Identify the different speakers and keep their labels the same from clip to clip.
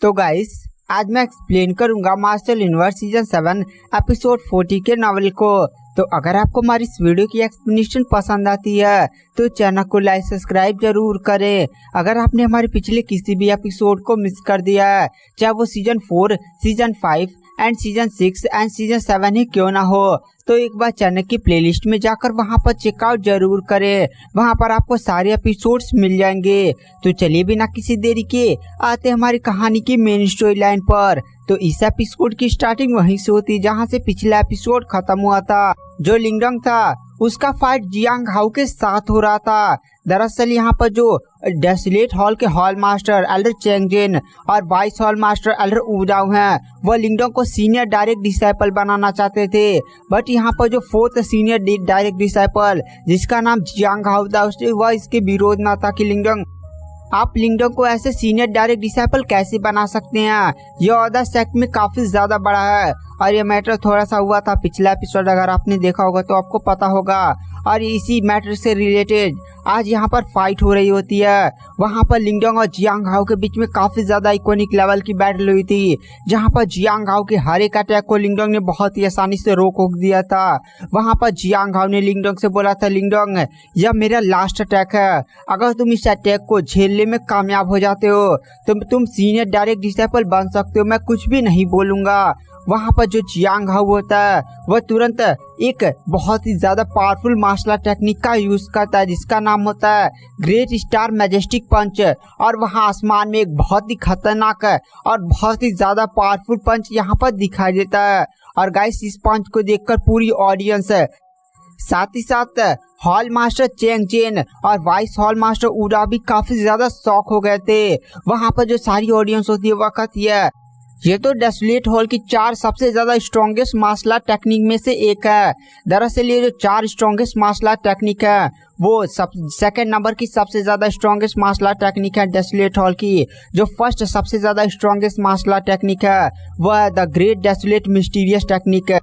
Speaker 1: तो गाइस आज मैं एक्सप्लेन करूंगा मास्टर यूनिवर्स सीजन 7 एपिसोड 40 के नॉवल को। तो अगर आपको हमारी इस वीडियो की एक्सप्लेनेशन पसंद आती है तो चैनल को लाइक सब्सक्राइब जरूर करें। अगर आपने हमारे पिछले किसी भी एपिसोड को मिस कर दिया है, चाहे वो season 4, season 5 and season 6 and season 7 ही क्यों ना हो, तो एक बार चैनल की प्लेलिस्ट में जाकर वहां पर चेकआउट जरूर करें। वहां पर आपको सारे एपिसोड्स मिल जाएंगे। तो चलिए बिना किसी देरी के आते हमारी कहानी की मेन स्टोरी लाइन पर। तो इस एपिसोड की स्टार्टिंग वहीं से होती जहां से पिछला एपिसोड खत्म हुआ था। जो लिंगडंग था उसका फाइट जियांग हाउ के साथ हो रहा था। दरअसल यहाँ पर जो डेसोलेट हॉल के हॉल मास्टर एल्डर चेंग जिन और वाइस हॉल मास्टर एल्डर वुडाओ हैं, वह लिंगडंग को सीनियर डायरेक्ट डिसाइपल बनाना चाहते थे। बट यहाँ पर जो 4th सीनियर डायरेक्ट डिसाइपल जिसका नाम जियांग हाउ था, वह इसके विरोध में था कि लिंगडंग आप लिंगडंग को ऐसे सीनियर डायरेक्ट डिसाइपल कैसे बना सकते हैं, यह ऑर्डर सेक्ट में काफी ज्यादा बड़ा है। और ये मैटर थोड़ा सा हुआ था पिछला एपिसोड, अगर आपने देखा होगा तो आपको पता होगा। और इसी मैटर से रिलेटेड आज यहाँ पर फाइट हो रही होती है। वहाँ पर लिंगडंग और जियांग हाउ के बीच में काफी ज्यादा इकोनिक लेवल की बैटल हुई थी, जहाँ पर जियांग हाउ के हर एक अटैक को लिंगडंग ने बहुत ही आसानी से रोक दिया था। वहाँ पर जियांग हाउ ने लिंगडंग से बोला था, लिंगडंग यह मेरा लास्ट अटैक है, अगर तुम इस अटैक को झेलने में कामयाब हो जाते हो तो तुम सीनियर डायरेक्ट डिसाइपल बन सकते हो, मैं कुछ भी नहीं बोलूंगा। वहाँ पर जो जियांग हाउ होता है वह तुरंत एक बहुत ही ज्यादा पावरफुल मार्शल आर्ट टेक्निक का यूज करता है जिसका नाम होता है ग्रेट स्टार मैजेस्टिक पंच। और वहाँ आसमान में एक बहुत ही खतरनाक और बहुत ही ज्यादा पावरफुल पंच यहाँ पर दिखाई देता है। और गाइस इस पंच को देखकर पूरी ऑडियंस साथ ही साथ हॉल मास्टर चेंग जेन और वाइस हॉल मास्टर वुडाओ भी काफी ज्यादा शॉक हो गए थे। वहाँ पर जो सारी ऑडियंस होती है वह कहती है ये तो डेसोलेट हॉल की 4 सबसे ज्यादा स्ट्रॉन्गेस्ट मार्शल आर्ट टेक्निक में से एक है। दरअसल ये जो 4 स्ट्रॉन्गेस्ट मार्शल आर्ट टेक्निक है वो सेकंड नंबर की सबसे ज्यादा स्ट्रॉन्गेस्ट मार्शल आर्ट टेक्निक है डेसोलेट हॉल की। जो फर्स्ट सबसे ज्यादा स्ट्रॉन्गेस्ट मार्शल आर्ट टेक्निक है वह है the great desolate mysterious technique है।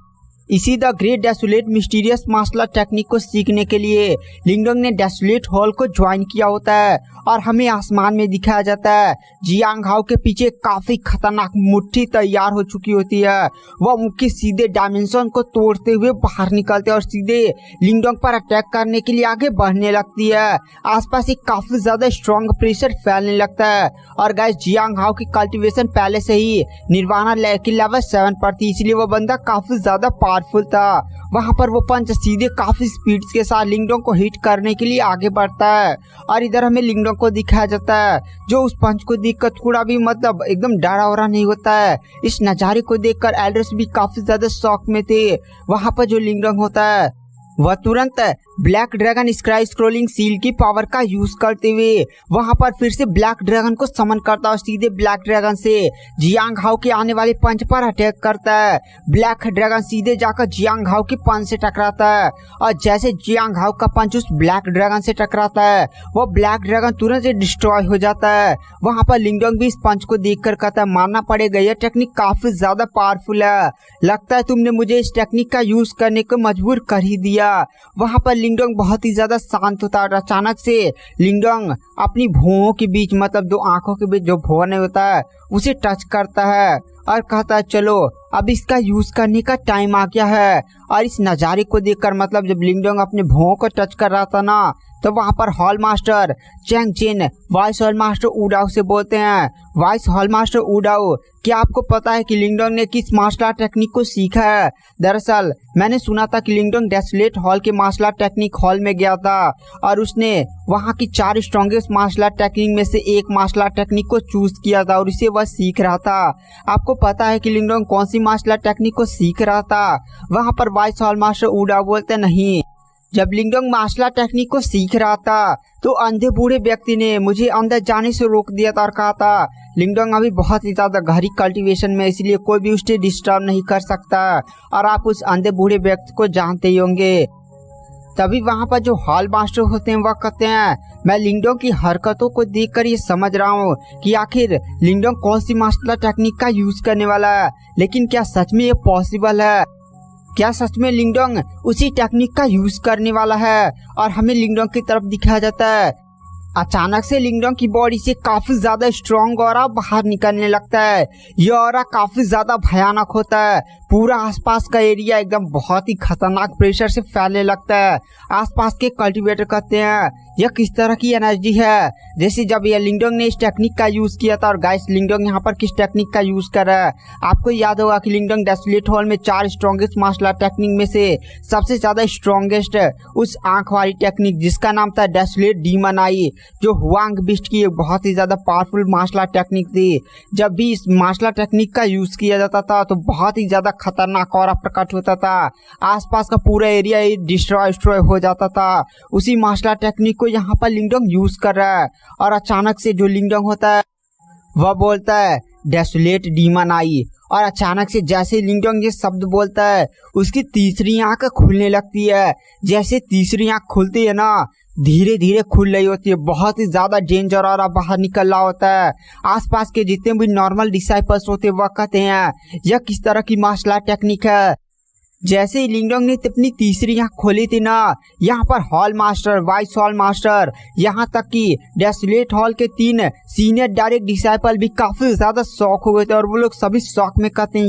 Speaker 1: इसी the great desolate mysterious martial art technique को सीखने के लिए लिंगडंग ने डेसोलेट हॉल को ज्वाइन किया होता है। और हमें आसमान में दिखाया जाता है जियांग हाउ के पीछे काफी खतरनाक मुट्ठी तैयार हो चुकी होती है। वह मुट्ठी सीधे डायमेंशन को तोड़ते हुए बाहर निकलते और सीधे लिंगडंग पर अटैक करने के लिए आगे बढ़ने लगती है। आसपास एक काफी ज्यादा स्ट्रॉन्ग प्रेशर फैलने लगता है। और गाइस जियांग हाउ की कल्टीवेशन पहले से ही निर्वाणा की लेवल 7 पर थी, इसलिए वो बंदा काफी ज्यादा पावरफुल था। वहाँ पर वो पंच सीधे काफी स्पीड के साथ लिंगडंग को हिट करने के लिए आगे बढ़ता है। और इधर हमें लिंगडंग को दिखाया जाता है जो उस पंच को देखकर थोड़ा भी मतलब एकदम डरा वरा नहीं होता है। इस नजारे को देखकर एल्डर्स भी काफी ज्यादा शॉक में थे। वहाँ पर जो लिंगडंग होता है वह तुरंत black dragon sky scrolling seal की पावर का यूज करते हुए वहां पर फिर से ब्लैक ड्रैगन को समन करता है और सीधे ब्लैक ड्रैगन से जियांग हाउ के आने वाले पंच पर अटैक करता है। ब्लैक ड्रैगन सीधे जाकर जियांग हाउ के पंच से टकराता है और जैसे जियांग हाउ का पंच उस ब्लैक ड्रैगन से टकराता है वो ब्लैक ड्रैगन तुरंत डिस्ट्रॉय हो जाता है। वहां पर लिंगडंग भी इस पंच को देखकर कहता है, मानना पड़ेगा यह टेक्निक काफी ज्यादा पावरफुल है, लगता है तुमने मुझे इस टेक्निक का यूज करने को मजबूर कर ही दिया। वहां पर लिंगडंग बहुत ही ज्यादा शांत होता है और अचानक से लिंगडंग अपनी भौहों के बीच मतलब 2 आंखों के बीच जो भौं होता है उसे टच करता है और कहता है चलो अब इसका यूज करने का टाइम आ गया है। और इस नज़ारे को देखकर मतलब जब लिंगडंग अपने भौं को टच कर रहा था ना, तो वहाँ पर हॉल मास्टर चेंग जिन वाइस हॉल मास्टर वुडाओ से बोलते हैं, वाइस हॉल मास्टर वुडाओ क्या आपको पता है कि लिंगडंग ने किस मार्शल आर्ट टेक्निक को सीखा है? दरअसल मैंने सुना था कि लिंगडंग डेसोलेट हॉल के मार्शल आर्ट टेक्निक हॉल में गया था और उसने वहाँ की 4 स्ट्रॉन्गेस्ट मार्शल आर्ट टेक्निक में से एक मार्शल आर्ट टेक्निक को चूज किया था और इसे वह सीख रहा था। आपको पता है कि लिंगडंग कौन सी मार्शल आर्ट टेक्निक को सीख रहा था? वहाँ पर वाइस हॉल मास्टर वुडाओ बोलते नहीं, जब लिंगडंग मार्शल आर्ट टेक्निक को सीख रहा था तो अंधे बूढ़े व्यक्ति ने मुझे अंदर जाने से रोक दिया था और कहा था लिंगडंग अभी बहुत ही ज्यादा गहरी कल्टीवेशन में, इसलिए कोई भी उसे डिस्टर्ब नहीं कर सकता। और आप उस अंधे बूढ़े व्यक्ति को जानते ही होंगे। तभी वहाँ पर जो हॉल मास्टर होते हैं वह कहते हैं, मैं लिंगडंग की हरकतों को देखकर ये समझ रहा हूँ कि आखिर लिंगडंग कौन सी मार्शल आर्ट टेक्निक का यूज करने वाला है, लेकिन क्या सच में ये पॉसिबल है? क्या सच में लिंगडंग उसी टेक्निक का यूज करने वाला है? और हमें लिंगडंग की तरफ दिखाया जाता है अचानक से लिंगडोंग की बॉडी से काफी ज्यादा स्ट्रॉन्ग ऑरा बाहर निकलने लगता है। यह ऑरा काफी ज्यादा भयानक होता है। पूरा आसपास का एरिया एकदम बहुत ही खतरनाक प्रेशर से फैलने लगता है। आसपास के कल्टीवेटर कहते हैं यह किस तरह की एनर्जी है। जैसे जब यह लिंगडोंग ने इस टेक्निक का यूज किया था, और गाइस लिंगडोंग यहाँ पर किस टेक्निक का यूज कर रहा है आपको याद होगा कि लिंगडोंग डेसोलेट हॉल में 4 स्ट्रॉन्गेस्ट मार्शल आर्ट टेक्निक में से सबसे ज्यादा स्ट्रॉन्गेस्ट उस आंख वाली टेक्निक जिसका नाम था डेसोलेट डीमन आई, जो हुआंग बिस्ट की एक बहुत ही ज्यादा पावरफुल मार्शल आर्ट टेक्निक थी। जब भी इस मार्शल आर्ट टेक्निक का यूज किया जाता था तो बहुत ही ज्यादा खतरनाक ऑरा प्रकट होता था। आसपास का पूरा एरिया डिस्ट्रॉय हो जाता था। उसी मार्शल आर्ट टेक्निक को यहाँ पर लिंगडोंग यूज कर रहा है, और अचानक से जो लिंगडोंग होता है वह बोलता है डेसोलेट डीमन आई, और अचानक से जैसे लिंगडोंग ये शब्द बोलता है उसकी तीसरी आंख खुलने लगती है। जैसे तीसरी आंख खुलती है ना, धीरे धीरे खुल रही होती है। बहुत ही ज्यादा डेंजर और बाहर निकल रहा होता है। आसपास के जितने भी नॉर्मल डिसाइपल्स होते हैं वह कहते हैं यह किस तरह की मार्शल आर्ट टेक्निक है। जैसे ही लिंगडोंग ने अपनी तीसरी आंख खोली थी ना, यहाँ पर hall master, vice hall master, यहाँ तक कि डेसोलेट हॉल के 3 सीनियर डायरेक्ट डिसाइपल भी काफी ज्यादा शॉक हो गए थे, और वो लोग सभी शॉक में कहते हैं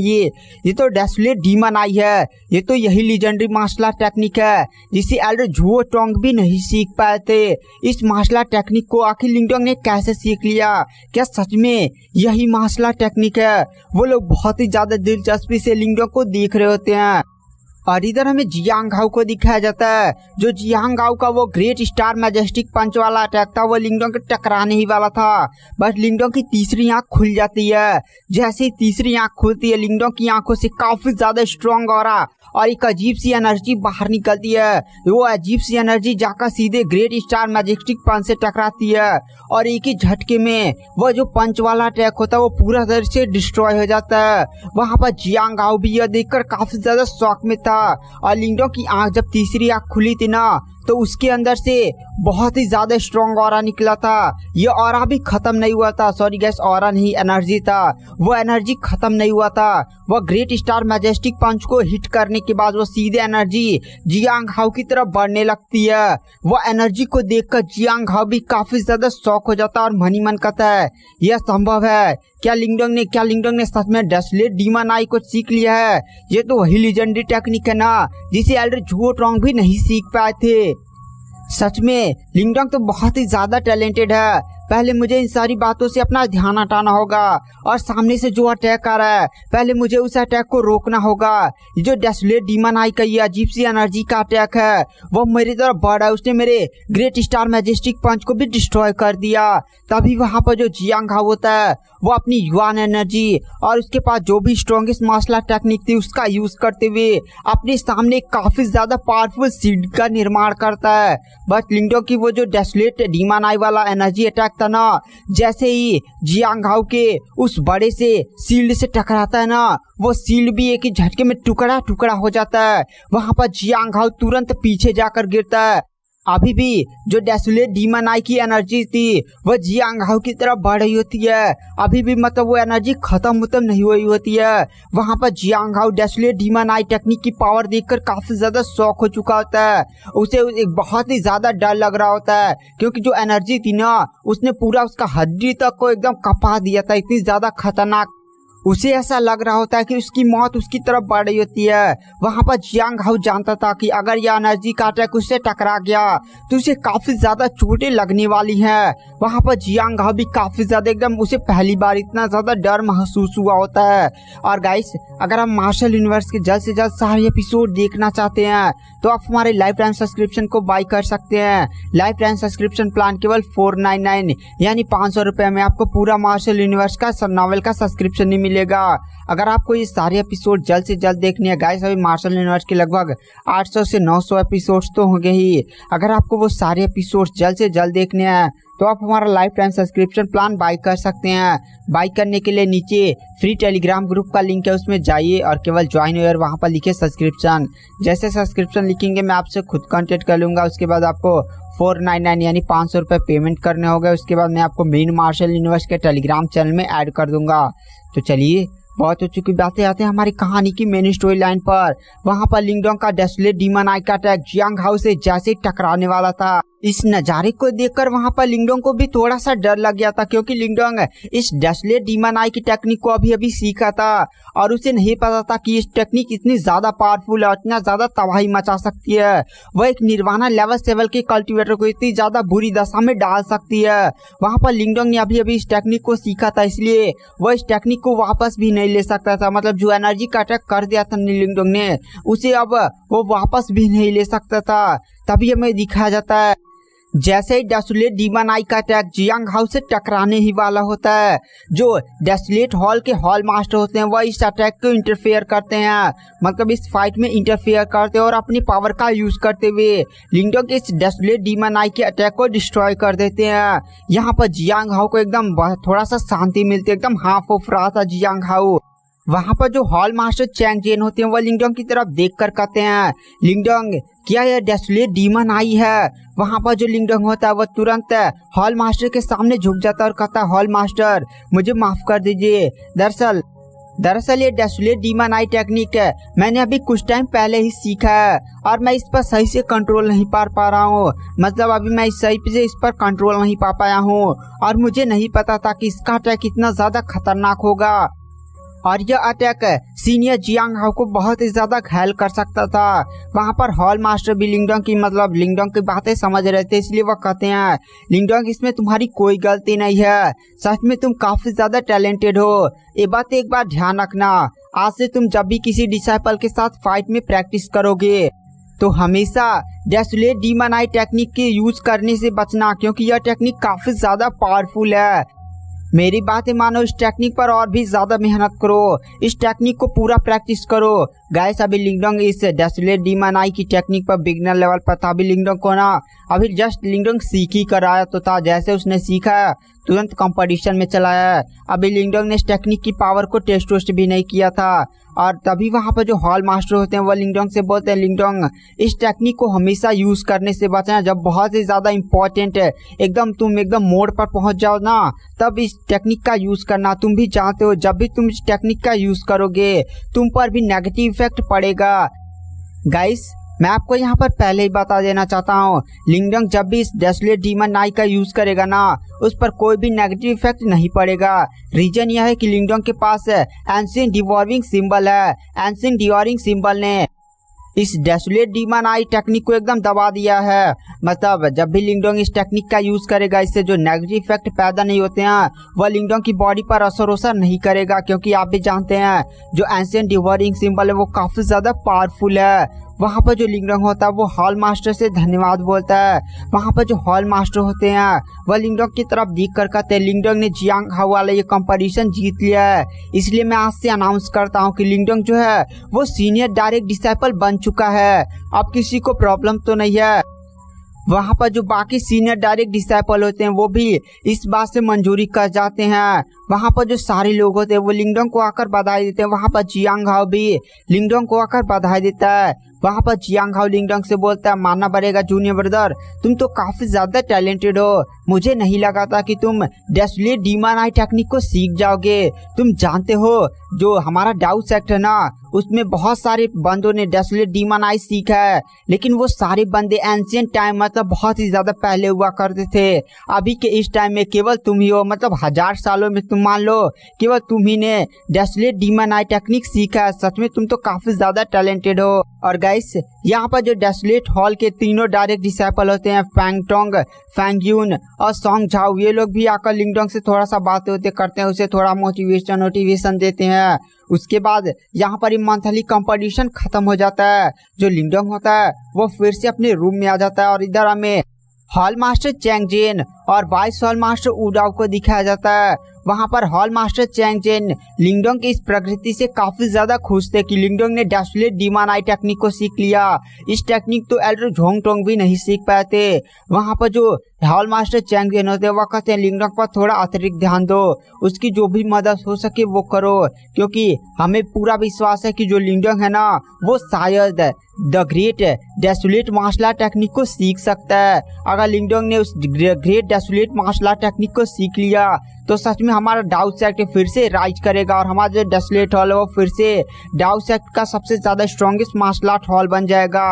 Speaker 1: ये तो डेसोलेट डीमन आई है। ये तो यही लीजेंडरी मार्शल आर्ट टेक्निक है जिसे एल्डर झुओ टोंग भी नहीं सीख पाए थे। इस मार्शल आर्ट टेक्निक को आखिर लिंगडोंग ने कैसे सीख लिया? क्या सच में यही मार्शल आर्ट टेक्निक है? वो लोग बहुत ही ज्यादा दिलचस्पी से लिंगडोंग को देख रहे होते हैं। और इधर हमें जियांग हाउ को दिखाया जाता है। जो जियांग हाउ का वो ग्रेट स्टार मैजेस्टिक पंच वाला अटैक था वो लिंगडोंग के टकराने ही वाला था, बट लिंगडोंग की तीसरी आंख खुल जाती है। जैसे ही तीसरी आंख खुलती है लिंगडोंग की आंखों से काफी ज्यादा स्ट्रॉन्ग ऑरा और एक अजीब सी एनर्जी बाहर निकलती है। वो अजीब सी एनर्जी जाकर सीधे ग्रेट स्टार मैजेस्टिक पंच से टकराती है, और एक ही झटके में वो जो पंच वाला अटैक होता है वो पूरा तरह से डिस्ट्रॉय हो जाता है। वहाँ पर जियांग हाउ भी यह देखकर काफी ज्यादा शॉक में था। और लिंगडोंग की आंख जब तीसरी आंख खुली थी ना, तो उसके अंदर से बहुत ही ज्यादा स्ट्रॉन्ग ऑरा निकला था। ये ऑरा भी खत्म नहीं हुआ था। सॉरी गैस, ऑरा नहीं, एनर्जी था। वो एनर्जी खत्म नहीं हुआ था। वो ग्रेट स्टार मैजेस्टिक पंच को हिट करने के बाद वो सीधे एनर्जी जियांग हाउ की तरफ बढ़ने लगती है। वो एनर्जी को देखकर जियांग हाउ भी काफी ज्यादा शॉक हो जाता है और मन ही मन कहता है यह संभव है क्या? लिंगडोंग ने सच में डेसोलेट डीमन आई को सीख लिया है? ये तो वही लीजेंडरी टेक्निक है ना जिसे एल्डर झुओ टोंग भी नहीं सीख पाए थे। सच में लिंगडोंग तो बहुत ही ज्यादा टैलेंटेड है। पहले मुझे इन सारी बातों से अपना ध्यान हटाना होगा, और सामने से जो अटैक आ रहा है पहले मुझे उस अटैक को रोकना होगा। जो डेसोलेट डीमन आई का ये अजीब सी एनर्जी का अटैक है वो मेरी तरफ बढ़ रहा है। उसने मेरे ग्रेट स्टार मैजेस्टिक पंच को भी डिस्ट्रॉय कर दिया। तभी वहां पर जो जियांग हाउ होता है वो अपनी युआन एनर्जी और उसके पास जो भी स्ट्रॉन्गेस्ट मार्शल आर्ट टेक्निक थी उसका यूज करते हुए अपने सामने काफी ज्यादा पावरफुल शील्ड का निर्माण करता है। बट लिंगडोंग की वो जो डेसोलेट डीमन आई वाला एनर्जी अटैक था ना, जैसे ही जियांग हाउ के उस बड़े से शील्ड से टकराता है ना, वो शील्ड भी एक ही झटके में टुकड़ा टुकड़ा हो जाता है। वहां पर जियांग हाउ तुरंत पीछे जाकर गिरता है। अभी भी जो डेसोलेट डीमन आई की एनर्जी थी वो जियांग हाउ की तरफ बढ़ रही होती है। अभी भी मतलब वो एनर्जी खत्म नहीं हुई होती है। वहां पर Jiang how desolate demon I technique की पावर देखकर काफी ज्यादा शॉक हो चुका होता है। उसे एक बहुत ही ज्यादा डर लग रहा होता है, क्योंकि जो एनर्जी थी ना उसने पूरा उसका हड्डी तक को एकदम कपा दिया था। इतनी ज्यादा खतरनाक उसे ऐसा लग रहा होता है कि उसकी मौत उसकी तरफ बढ़ रही होती है। वहां पर जियांग हाउ जानता था कि अगर यह एनर्जी का अटैक उससे टकरा गया तो उसे काफी ज्यादा चोटें लगने वाली हैं। वहां पर जियांग हाउ भी काफी ज्यादा एकदम उसे पहली बार इतना ज्यादा डर महसूस हुआ होता है। और गाइस, अगर आप मार्शल यूनिवर्स के जल्द से जल्द सारे एपिसोड देखना चाहते हैं तो आप हमारे लाइफ टाइम सब्सक्रिप्शन को बाय कर सकते हैं। लाइफ टाइम सब्सक्रिप्शन प्लान केवल 499 यानी 500 रुपए में आपको पूरा मार्शल यूनिवर्स का नॉवेल का सब्सक्रिप्शन नहीं मिलेगा। अगर आपको ये सारे एपिसोड जल्द से जल्द देखने हैं गाइस, अभी मार्शल यूनिवर्स के लगभग 800 से 900 एपिसोड्स तो होंगे ही। अगर आपको वो सारे एपिसोड्स जल्द से जल्द देखने हैं तो आप हमारा life time subscription plan buy कर सकते हैं। बाय करने के लिए नीचे फ्री टेलीग्राम ग्रुप का लिंक है, उसमें जाइए और केवल ज्वाइन और वहाँ पर लिखे सब्सक्रिप्शन। जैसे सब्सक्रिप्शन लिखेंगे मैं आपसे खुद कांटेक्ट कर लूँगा। उसके बाद आपको 499 यानी 500 रुपये पेमेंट करने होंगे। उसके बाद मैं आपको मेन मार्शल यूनिवर्स के टेलीग्राम चैनल में ऐड कर दूंगा। तो चलिए, बहुत हो चुकी बातें, आते हैं हमारी कहानी की मेन स्टोरी लाइन पर। वहाँ पर लिंगडोंग का डेसोलेट डीमन आई का अटैक जियांग हाउ से जैसे टकराने वाला था इस नज़ारे को देखकर वहां पर लिंगडोंग को भी थोड़ा सा डर लग गया था, क्योंकि लिंगडोंग इस डेसोलेट डीमन आई की टेक्निक को अभी अभी सीखा था और उसे नहीं पता था कि इस टेक्निक इतनी ज़्यादा पावरफुल है, इतना ज़्यादा तबाही मचा सकती है। वह एक निर्वाणा लेवल 7 के कल्टिवेटर को इतनी ज़्यादा बुरी दशा में डाल सकती है। वहाँ पर लिंगडोंग ने अभी अभी इस टेक्निक को सीखा था, इसलिए वह इस टेक्निक को वापस भी नहीं ले सकता था। मतलब जो एनर्जी का अटैक कर दिया था लिंगडोंग ने, उसे अब वो वापस भी नहीं ले सकता था। तभी हमें दिखाया जाता है जैसे ही डेसोलेट डीमन आई का अटैक जियांग हाउ से टकराने ही वाला होता है, जो डेसोलेट हॉल के हॉल मास्टर होते हैं वह इस अटैक को इंटरफेयर करते हैं, मतलब इस फाइट में इंटरफेयर करते हैं और अपनी पावर का यूज करते हुए लिंगडोंग के इस डेसोलेट डीमन आई के अटैक को डिस्ट्रॉय कर देते हैं। यहाँ पर जियांग हाउ को एकदम थोड़ा सा शांति मिलती है, एकदम हाफ ऑफ रहा था जियांग हाउ। वहाँ पर जो हॉल मास्टर चैंग जेन होते हैं वह लिंगडोंग की तरफ देख कर कहते हैं, लिंगडोंग क्या यह डेसोलेट डीमन आई है? वहाँ पर जो लिंगडोंग होता है वह तुरंत हॉल मास्टर के सामने झुक जाता है और कहता है, हॉल मास्टर मुझे माफ कर दीजिए। दरअसल ये डेसोलेट डीमन आई टेक्निक है मैंने अभी कुछ टाइम पहले ही सीखा है और मैं इस पर सही से कंट्रोल नहीं पा रहा हूँ। मतलब अभी मैं सही से इस पर कंट्रोल नहीं पा पाया हूँ और मुझे नहीं पता था कि इसका अटैक इतना ज़्यादा खतरनाक होगा और यह अटैक सीनियर जियांग हाउ को बहुत ही ज्यादा घायल कर सकता था। वहाँ पर हॉल मास्टर भी लिंगडोंग की बातें समझ रहे थे, इसलिए वह कहते हैं, लिंगडोंग इसमें तुम्हारी कोई गलती नहीं है, सच में तुम काफी ज्यादा टैलेंटेड हो। ये बात एक बार ध्यान रखना, आज से तुम जब भी किसी डिसाइपल के साथ फाइट में प्रैक्टिस करोगे तो हमेशा डेसोलेट डीमन आई टेक्निक के यूज करने से बचना, क्योंकि यह टेक्निक काफी ज्यादा पावरफुल है। मेरी बातें मानो, इस टेक्निक पर और भी ज्यादा मेहनत करो, इस टेक्निक को पूरा प्रैक्टिस करो। गाइस अभी लिंगडोंग इस डेसोलेट डीमन आई की टेक्निक पर बिगिनर लेवल पर था। अभी लिंगडोंग को ना अभी जस्ट लिंगडोंग सीख ही कर आया तो था, जैसे उसने सीखा तुरंत कंपटीशन में चला है। अभी लिंगडोंग ने इस टेक्निक की पावर को टेस्ट भी नहीं किया था और तभी वहाँ पर जो हॉल मास्टर होते हैं वो लिंगडोंग से बोलते हैं, लिंगडोंग इस टेक्निक को हमेशा यूज करने से बचना, जब बहुत ही ज्यादा इम्पोर्टेंट है, तुम एकदम मोड़ पर पहुंच जाओ ना तब इस टेक्निक का यूज करना। तुम भी जानते हो जब भी तुम इस टेक्निक का यूज करोगे तुम पर भी नेगेटिव इफेक्ट पड़ेगा। गाइस मैं आपको यहाँ पर पहले ही बता देना चाहता हूँ, लिंगडोंग जब भी इस डेसोलेट डीमन आई का यूज करेगा ना उस पर कोई भी नेगेटिव इफेक्ट नहीं पड़ेगा। रीजन यह है कि लिंगडोंग के पास एंशिएंट डिवॉर्विंग सिंबल है। एंशिएंट डिवॉर्विंग सिंबल ने इस डेसोलेट डीमन आई टेक्निक को एकदम दबा दिया है। मतलब जब भी लिंगडोंग इस टेक्निक का यूज करेगा इससे जो नेगेटिव इफेक्ट पैदा नहीं होते हैं वह लिंगडोंग की बॉडी पर असर नहीं करेगा, क्योंकि आप भी जानते हैं जो एंशिएंट डिवॉर्विंग सिंबल है वो काफी ज्यादा पावरफुल है। वहाँ पर जो लिंगडोंग होता है वो हॉल मास्टर से धन्यवाद बोलता है। वहाँ पर जो हॉल मास्टर होते हैं वह लिंगडोंग की तरफ देख कर कहते हैं, लिंगडोंग ने जियांग हाउ वाला ये कंपटीशन जीत लिया है, इसलिए मैं आज से अनाउंस करता हूँ कि लिंगडोंग जो है वो सीनियर डायरेक्ट डिसाइपल बन चुका है। अब किसी को प्रॉब्लम तो नहीं है। वहाँ पर जो बाकी सीनियर डायरेक्ट डिसाइपल होते हैं वो भी इस बात से मंजूरी कर जाते हैं। वहाँ पर जो सारे लोग होते हैं वो लिंगडोंग को आकर बधाई देते हैं। वहाँ पर जियांग हाउ भी लिंगडोंग को आकर बधाई देता है। वहाँ पर जियांग हाउ लिंगडोंग से बोलता है, मानना पड़ेगा जूनियर ब्रदर तुम तो काफी ज्यादा टैलेंटेड हो, मुझे नहीं लगा था कि तुम डेसोलेट डीमन आई टेक्निक को सीख जाओगे। तुम जानते हो जो हमारा डाउट सेक्टर है ना उसमें बहुत सारे बंदों ने डेसोलेट डीमन आई सीखा है, लेकिन वो सारे बंदे एंशिएंट टाइम मतलब बहुत ही ज्यादा पहले हुआ करते थे। अभी के इस टाइम में केवल तुम ही हो, मतलब 1000 सालों में तुम मान लो केवल तुम ही ने डेसोलेट डीमन आई टेक्निक सीखा है। सच में तुम तो काफी ज्यादा टैलेंटेड हो। और गाइस यहाँ पर जो डेसोलेट हॉल के तीनों डायरेक्ट डिसाइपल होते हैं, फैंगटोंग, फैंगयून और सॉन्ग झाओ, ये लोग भी आकर लिंगडोंग से थोड़ा सा बातें होते करते हैं, उसे थोड़ा मोटिवेशन देते हैं। उसके बाद यहाँ पर मंथली कंपटीशन खत्म हो जाता है। जो लिंगडोंग होता है वो फिर से अपने रूम में आ जाता है और इधर हमें हॉल मास्टर चैंग जेन और वाइस हॉल मास्टर उडाओ को दिखाया जाता है। वहाँ पर हॉल मास्टर चैंग जेन लिंगडोंग की इस प्रकृति से काफी ज्यादा खुश थे कि लिंगडोंग ने डेसोलेट डीमन आई टेक्निक को सीख लिया। इस टेक्निक तो एल्डर झोंगटोंग भी नहीं सीख पाए थे। वहाँ पर जो हॉल मास्टर चैंग जेन होते हैं वह कहते हैं, लिंगडोंग पर थोड़ा अतिरिक्त ध्यान दो, उसकी जो भी मदद हो सके वो करो, क्योंकि हमें पूरा विश्वास है कि जो लिंगडोंग है ना वो शायद the great desolate martial art technique को सीख सकता है। अगर लिंगडोंग ने उस great desolate martial art technique को सीख लिया तो सच में हमारा डाउट सेक्ट फिर से राइज करेगा और हमारा जो डेसोलेट हॉल है वो फिर से डाउट सेक्ट का सबसे ज्यादा स्ट्रॉन्गेस्ट मार्शल आर्ट हॉल बन जाएगा।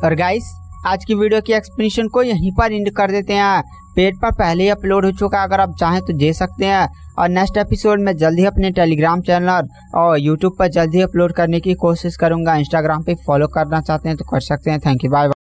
Speaker 1: और गाइस आज की वीडियो की एक्सप्लेनेशन को यहीं पर एंड कर देते हैं। पेज पर पहले ही अपलोड हो चुका है, अगर आप चाहें तो दे सकते हैं। और नेक्स्ट एपिसोड में जल्दी अपने टेलीग्राम चैनल और यूट्यूब पर जल्दी अपलोड करने की कोशिश करूंगा। इंस्टाग्राम पे फॉलो करना चाहते हैं तो कर सकते हैं। Thank you, bye.